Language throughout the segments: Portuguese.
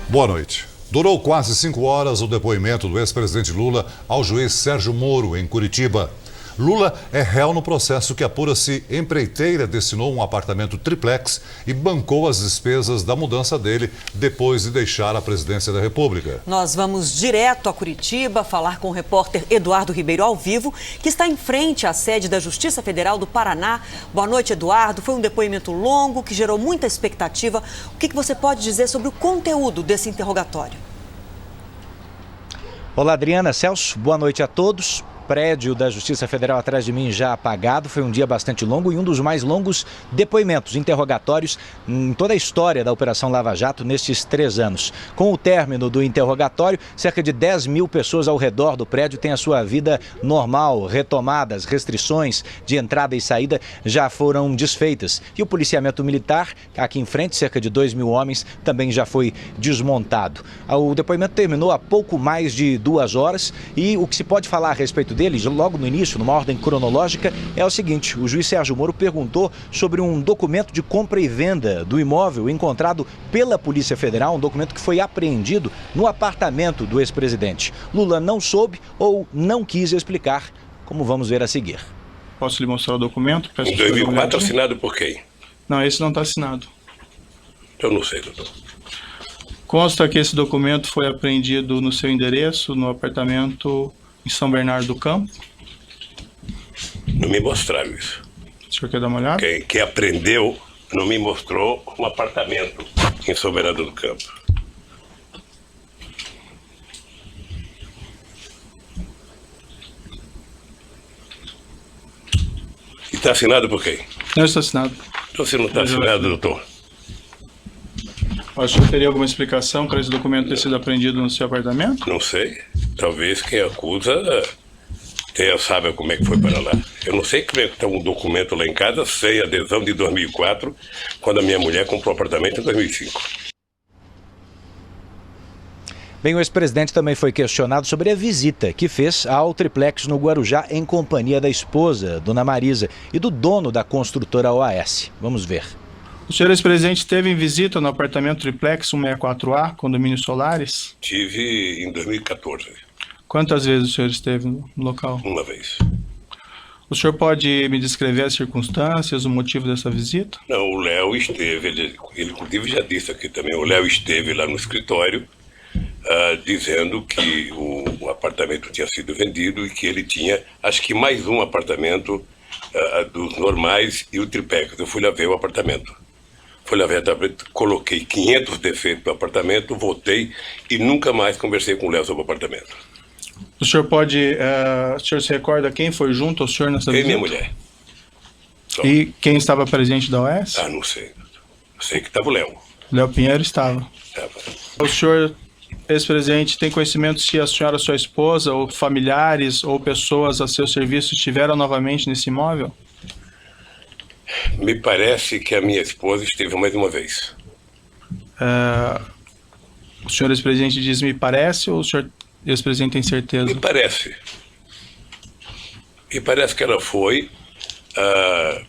Boa noite. Durou quase 5 horas o depoimento do ex-presidente Lula ao juiz Sérgio Moro, em Curitiba. Lula é réu no processo que apura se empreiteira destinou um apartamento triplex e bancou as despesas da mudança dele depois de deixar a presidência da República. Nós vamos direto a Curitiba falar com o repórter Eduardo Ribeiro ao vivo, que está em frente à sede da Justiça Federal do Paraná. Boa noite, Eduardo. Foi um depoimento longo que gerou muita expectativa. O que você pode dizer sobre o conteúdo desse interrogatório? Olá, Adriana, Celso, boa noite a todos. Prédio da Justiça Federal atrás de mim já apagado. Foi um dia bastante longo e um dos mais longos depoimentos, interrogatórios em toda a história da Operação Lava Jato nestes 3 anos. Com o término do interrogatório, cerca de 10 mil pessoas ao redor do prédio têm a sua vida normal retomada. As restrições de entrada e saída já foram desfeitas. E o policiamento militar, aqui em frente, cerca de 2 mil homens, também já foi desmontado. O depoimento terminou há pouco mais de 2 horas e o que se pode falar a respeito dele, logo no início, numa ordem cronológica, é o seguinte: o juiz Sérgio Moro perguntou sobre um documento de compra e venda do imóvel encontrado pela Polícia Federal, um documento que foi apreendido no apartamento do ex-presidente. Lula não soube ou não quis explicar, como vamos ver a seguir. Posso lhe mostrar o documento? Em 2004, assinado por quem? Não, esse não está assinado. Eu não sei, doutor. Consta que esse documento foi apreendido no seu endereço, no apartamento em São Bernardo do Campo. Não me mostraram isso. O senhor quer dar uma olhada? Quem aprendeu não me mostrou um apartamento em São Bernardo do Campo. E está assinado por quem? Não está assinado. Então, se não está assinado, doutor? O senhor teria alguma explicação para esse documento ter sido apreendido no seu apartamento? Não sei. Talvez quem acusa saiba como é que foi para lá. Eu não sei como é que está um documento lá em casa sem adesão de 2004, quando a minha mulher comprou o apartamento em 2005. Bem, o ex-presidente também foi questionado sobre a visita que fez ao triplex no Guarujá em companhia da esposa, Dona Marisa, e do dono da construtora OAS. Vamos ver. O senhor ex-presidente esteve em visita no apartamento triplex 164A, condomínio Solares? Tive em 2014. Quantas vezes o senhor esteve no local? Uma vez. O senhor pode me descrever as circunstâncias, o motivo dessa visita? Não, o Léo esteve, ele inclusive já disse aqui também, o Léo esteve lá no escritório dizendo que o apartamento tinha sido vendido e que ele tinha, acho que mais um apartamento dos normais e o triplex. Eu fui lá ver o apartamento. Fui lá ver o apartamento, coloquei 500 defeitos no apartamento, voltei e nunca mais conversei com o Léo sobre o apartamento. O senhor o senhor se recorda quem foi junto ao senhor nessa visita? Minha mulher. Só. E quem estava presente da OAS? Não sei. Sei que estava o Léo. Léo Pinheiro estava. Estava. O senhor, ex-presidente, tem conhecimento se a senhora, sua esposa, ou familiares, ou pessoas a seu serviço estiveram novamente nesse imóvel? Me parece que a minha esposa esteve mais uma vez. O senhor, ex-presidente, diz me parece, ou o senhor, ex-presidente, tem certeza? Me parece. Me parece que ela foi.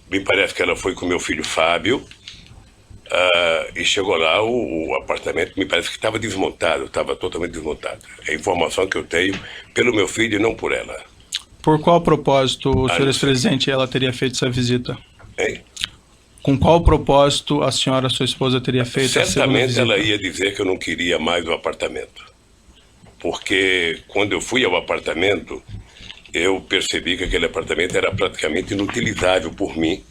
Me parece que ela foi com meu filho Fábio. E chegou lá, o apartamento me parece que estava desmontado, estava totalmente desmontado. É a informação que eu tenho pelo meu filho e não por ela. Por qual propósito o senhor ex-presidente ela teria feito essa visita? Hein? Com qual propósito a senhora, sua esposa, teria feito essa visita? Certamente ela ia dizer que eu não queria mais o apartamento. Porque quando eu fui ao apartamento, eu percebi que aquele apartamento era praticamente inutilizável por mim,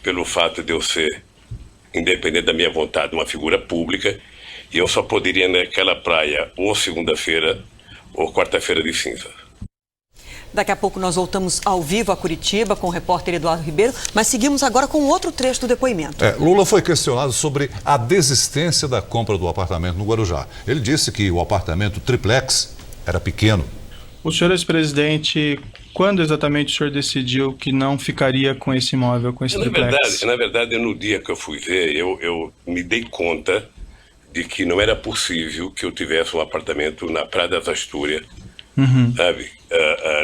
pelo fato de eu ser, independente da minha vontade, uma figura pública, e eu só poderia ir naquela praia ou segunda-feira ou quarta-feira de cinza. Daqui a pouco nós voltamos ao vivo a Curitiba com o repórter Eduardo Ribeiro, mas seguimos agora com outro trecho do depoimento. Lula foi questionado sobre a desistência da compra do apartamento no Guarujá. Ele disse que o apartamento triplex era pequeno. O senhor ex-presidente, quando exatamente o senhor decidiu que não ficaria com esse imóvel, com esse triplex? Na verdade, no dia que eu fui ver, eu me dei conta de que não era possível que eu tivesse um apartamento na Praia das Astúrias, sabe,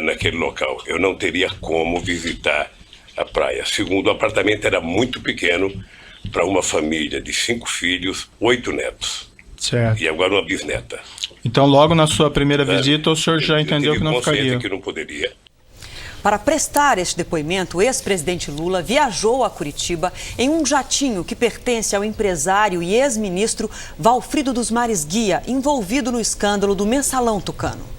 naquele local. Eu não teria como visitar a praia. Segundo, o apartamento era muito pequeno para uma família de 5 filhos, 8 netos. Certo. E agora uma bisneta. Então, logo na sua primeira visita, o senhor já entendeu que não ficaria? Que não poderia. Para prestar este depoimento, o ex-presidente Lula viajou a Curitiba em um jatinho que pertence ao empresário e ex-ministro Valfrido dos Mares Guia, envolvido no escândalo do Mensalão Tucano.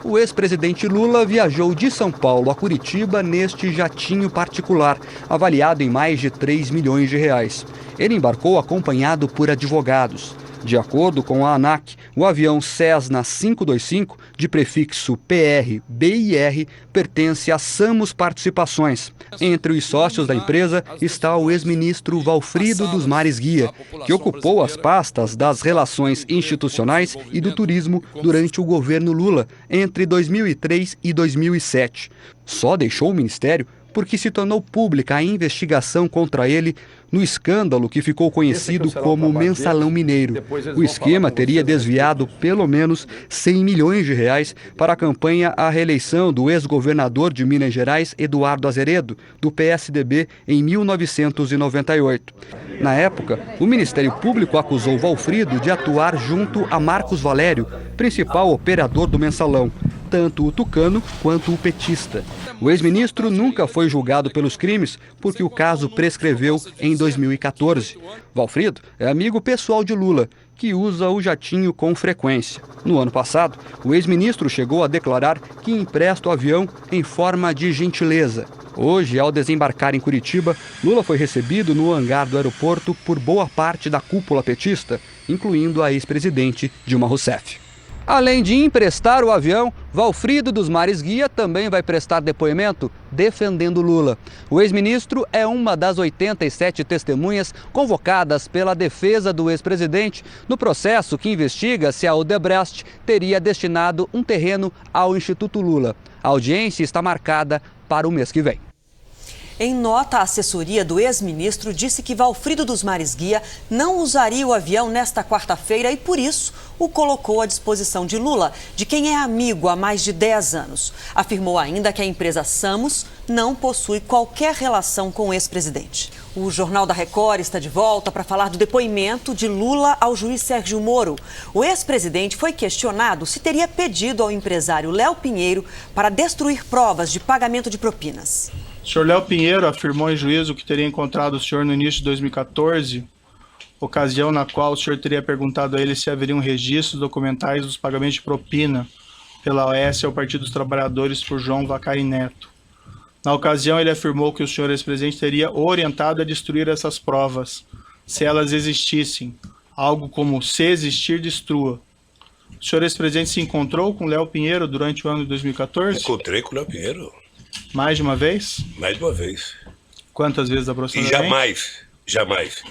O ex-presidente Lula viajou de São Paulo a Curitiba neste jatinho particular, avaliado em mais de 3 milhões de reais. Ele embarcou acompanhado por advogados. De acordo com a ANAC, o avião Cessna 525, de prefixo PR-BIR, pertence a Samos Participações. Entre os sócios da empresa está o ex-ministro Valfrido dos Mares Guia, que ocupou as pastas das Relações Institucionais e do Turismo durante o governo Lula, entre 2003 e 2007. Só deixou o ministério porque se tornou pública a investigação contra ele no escândalo que ficou conhecido como Mensalão Mineiro. O esquema teria desviado pelo menos 100 milhões de reais para a campanha à reeleição do ex-governador de Minas Gerais, Eduardo Azeredo, do PSDB, em 1998. Na época, o Ministério Público acusou Valfrido de atuar junto a Marcos Valério, principal operador do Mensalão, tanto o tucano quanto o petista. O ex-ministro nunca foi julgado pelos crimes porque o caso prescreveu em 2014. Valfrido é amigo pessoal de Lula, que usa o jatinho com frequência. No ano passado, o ex-ministro chegou a declarar que empresta o avião em forma de gentileza. Hoje, ao desembarcar em Curitiba, Lula foi recebido no hangar do aeroporto por boa parte da cúpula petista, incluindo a ex-presidente Dilma Rousseff. Além de emprestar o avião, Valfrido dos Mares Guia também vai prestar depoimento defendendo Lula. O ex-ministro é uma das 87 testemunhas convocadas pela defesa do ex-presidente no processo que investiga se a Odebrecht teria destinado um terreno ao Instituto Lula. A audiência está marcada para o mês que vem. Em nota, a assessoria do ex-ministro disse que Valfrido dos Mares Guia não usaria o avião nesta quarta-feira e, por isso, o colocou à disposição de Lula, de quem é amigo há mais de 10 anos. Afirmou ainda que a empresa Samos não possui qualquer relação com o ex-presidente. O Jornal da Record está de volta para falar do depoimento de Lula ao juiz Sérgio Moro. O ex-presidente foi questionado se teria pedido ao empresário Léo Pinheiro para destruir provas de pagamento de propinas. O senhor Léo Pinheiro afirmou em juízo que teria encontrado o senhor no início de 2014, ocasião na qual o senhor teria perguntado a ele se haveriam registros documentais dos pagamentos de propina pela OAS ao Partido dos Trabalhadores por João Vacari Neto. Na ocasião, ele afirmou que o senhor ex-presidente teria orientado a destruir essas provas, se elas existissem, algo como se existir, destrua. O senhor ex-presidente se encontrou com Léo Pinheiro durante o ano de 2014? Encontrei com o Léo Pinheiro. Mais de uma vez? Mais de uma vez. Quantas vezes aproximadamente? E jamais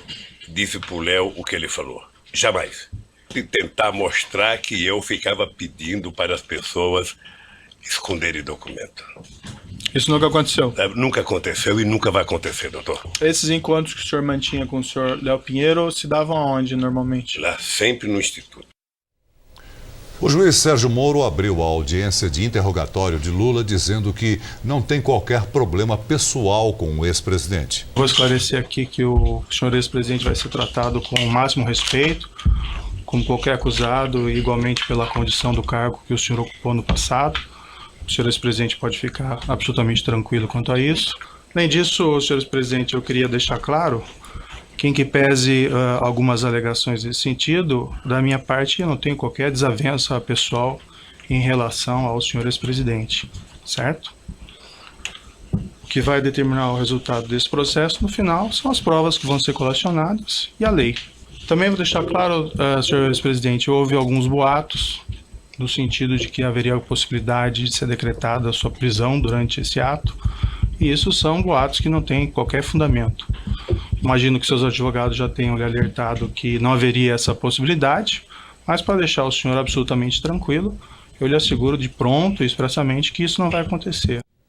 disse pro Léo o que ele falou. Jamais. De tentar mostrar que eu ficava pedindo para as pessoas esconderem documento. Isso nunca aconteceu? Nunca aconteceu e nunca vai acontecer, doutor. Esses encontros que o senhor mantinha com o senhor Léo Pinheiro se davam aonde, normalmente? Lá, sempre no Instituto. O juiz Sérgio Moro abriu a audiência de interrogatório de Lula dizendo que não tem qualquer problema pessoal com o ex-presidente. Vou esclarecer aqui que o senhor ex-presidente vai ser tratado com o máximo respeito, como qualquer acusado, e igualmente pela condição do cargo que o senhor ocupou no passado. O senhor ex-presidente pode ficar absolutamente tranquilo quanto a isso. Além disso, senhor ex-presidente, eu queria deixar claro que, em que pese algumas alegações nesse sentido, da minha parte eu não tenho qualquer desavença pessoal em relação ao senhor ex-presidente, certo? O que vai determinar o resultado desse processo, no final, são as provas que vão ser colecionadas e a lei. Também vou deixar claro, senhor ex-presidente, houve alguns boatos no sentido de que haveria a possibilidade de ser decretada a sua prisão durante esse ato, e isso são boatos que não têm qualquer fundamento. Imagino que seus advogados já tenham lhe alertado que não haveria essa possibilidade, mas para deixar o senhor absolutamente tranquilo, eu lhe asseguro de pronto e expressamente que isso não vai acontecer.